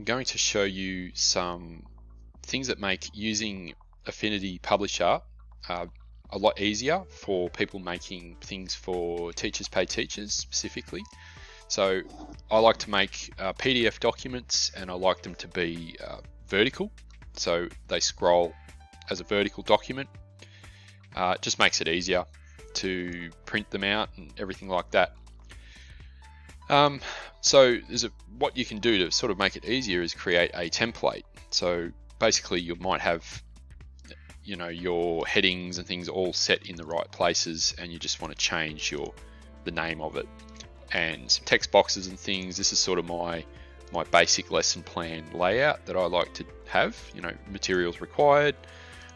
going to show you some things that make using Affinity Publisher a lot easier for people making things for Teachers Pay Teachers specifically. So I like to make PDF documents, and I like them to be vertical, so they scroll as a vertical document. It just makes it easier to print them out and everything like that. So what you can do to sort of make it easier is create a template. So basically you might have your headings and things all set in the right places, and you just want to change the name of it and some text boxes and things. This is sort of my basic lesson plan layout that I like to have. Materials required,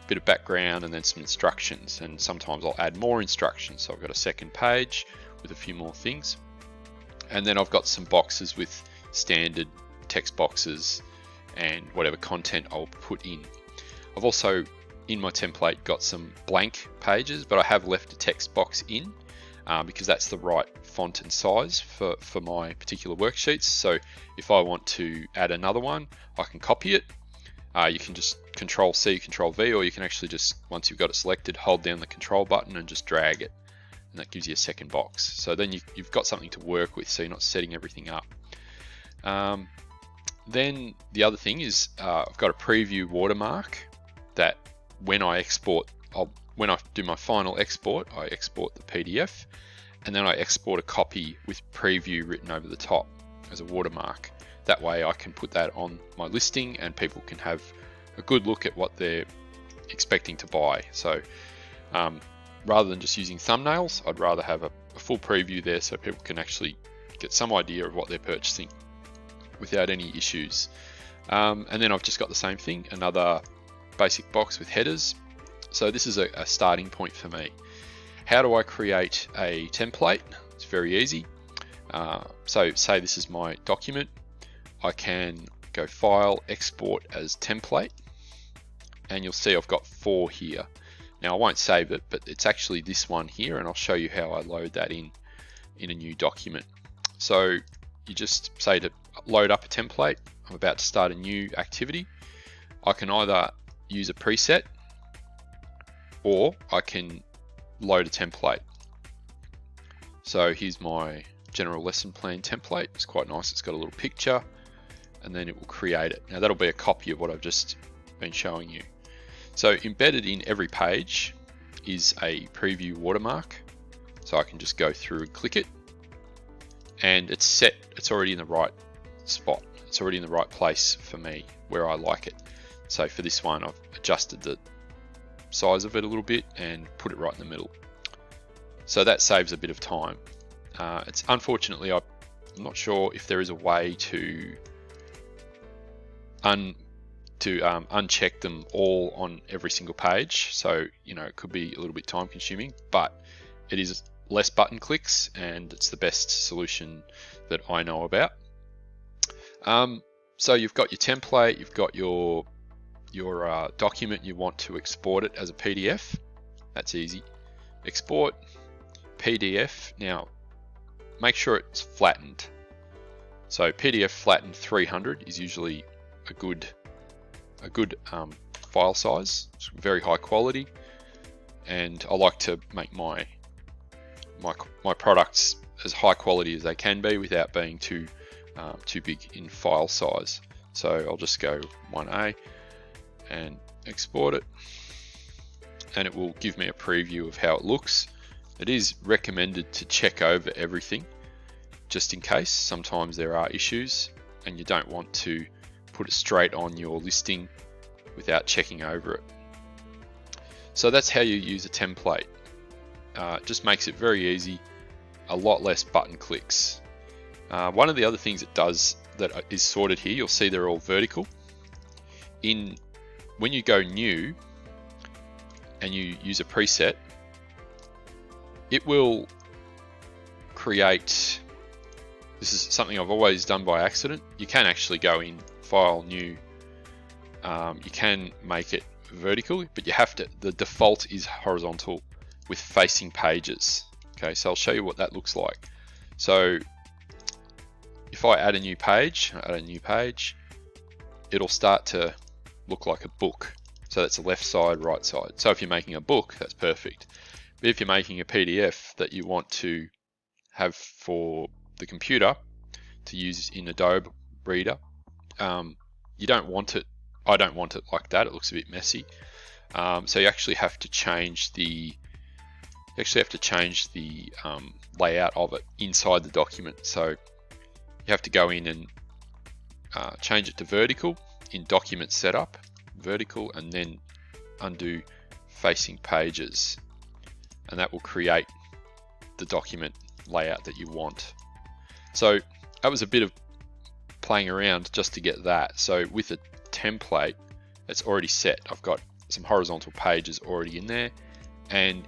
a bit of background, and then some instructions, and sometimes I'll add more instructions. So I've got a second page with a few more things, and then I've got some boxes with standard text boxes and whatever content I'll put in. I've also in my template got some blank pages, but I have left a text box in because that's the right font and size for my particular worksheets. So if I want to add another one, I can copy it. You can just Control C, Control V, or you can actually just, once you've got it selected, hold down the Control button and just drag it, and that gives you a second box. So then you've got something to work with, so you're not setting everything up. Then the other thing is I've got a preview watermark that when I export, when I do my final export, I export the PDF, and then I export a copy with preview written over the top as a watermark. That way I can put that on my listing and people can have a good look at what they're expecting to buy. So rather than just using thumbnails, I'd rather have a full preview there so people can actually get some idea of what they're purchasing without any issues. And then I've just got the same thing, another basic box with headers. So this is a starting point for me. How do I create a template? It's very easy. So say this is my document. I can go File, Export as Template, and you'll see I've got 4 here. Now I won't save it, but it's actually this one here, and I'll show you how I load that in a new document. So you just say to load up a template. I'm about to start a new activity. I can either use a preset, or I can load a template. So here's my general lesson plan template. It's quite nice. It's got a little picture, and then it will create it. Now that'll be a copy of what I've just been showing you. So embedded in every page is a preview watermark. So I can just go through and click it, and it's set. It's already in the right spot. It's already in the right place for me where I like it. So for this one, I've adjusted the size of it a little bit and put it right in the middle. So that saves a bit of time. It's unfortunately, I'm not sure if there is a way to uncheck them all on every single page. So, it could be a little bit time consuming, but it is less button clicks, and it's the best solution that I know about. So you've got your template, you've got your document, you want to export it as a PDF. That's easy. Export PDF. Now make sure it's flattened. So PDF flattened 300 is usually a good file size. It's very high quality, and I like to make my products as high quality as they can be without being too big in file size. So I'll just go 1A and export it, and it will give me a preview of how it looks. It is recommended to check over everything just in case. Sometimes there are issues and you don't want to put it straight on your listing without checking over it. So that's how you use a template. It just makes it very easy, a lot less button clicks. One of the other things it does that is sorted here, you'll see they're all vertical. When you go new and you use a preset, it will create, this is something I've always done by accident. You can actually go in File, New. You can make it vertical, but you have to, the default is horizontal with facing pages. Okay, so I'll show you what that looks like. So if I add a new page, it'll start to look like a book. So that's the left side, right side. So if you're making a book, that's perfect. But if you're making a PDF that you want to have for the computer to use in Adobe Reader, you don't want it. I don't want it like that. It looks a bit messy. So you actually have to change the layout of it inside the document. So you have to go in and change it to vertical in document setup, vertical, and then undo facing pages, and that will create the document layout that you want. So that was a bit of playing around just to get that. So with a template, it's already set. I've got some horizontal pages already in there, and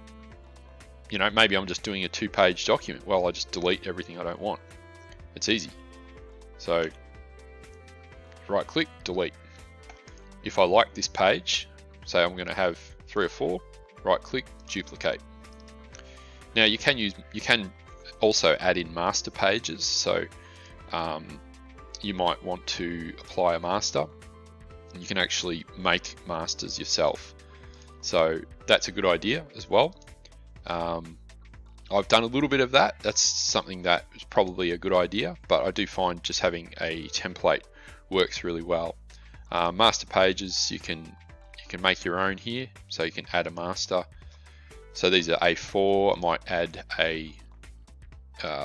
you know, maybe I'm just doing a 2-page document. Well, I just delete everything I don't want. It's easy. So right click, delete. If I like this page, say I'm going to have 3 or 4, right click, duplicate. Now you can also add in master pages. So you might want to apply a master, and you can actually make masters yourself. So that's a good idea as well. I've done a little bit of that. That's something that is probably a good idea, but I do find just having a template works really well. Master pages, you can make your own here, so you can add a master. So these are A4. I might add a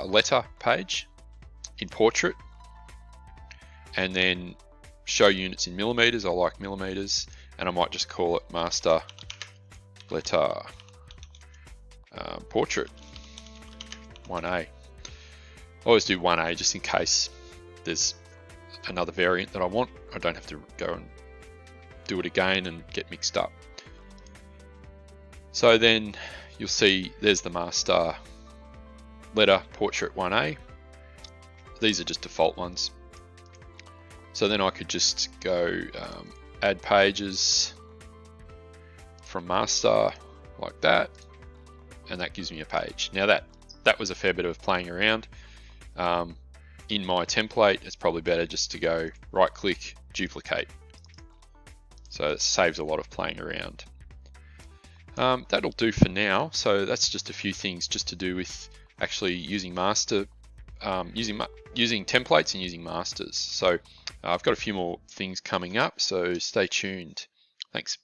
letter page in portrait, and then show units in millimeters. I like millimeters, and I might just call it master letter portrait 1A. I always do 1A just in case there's another variant that I want. I don't have to go and do it again and get mixed up. So then you'll see there's the master letter portrait 1A. These are just default ones. So then I could just go add pages from master like that, and that gives me a page. Now that was a fair bit of playing around. In my template, it's probably better just to go right click, duplicate. So it saves a lot of playing around. That'll do for now. So that's just a few things just to do with actually using master, using templates and using masters. So I've got a few more things coming up, so stay tuned. Thanks.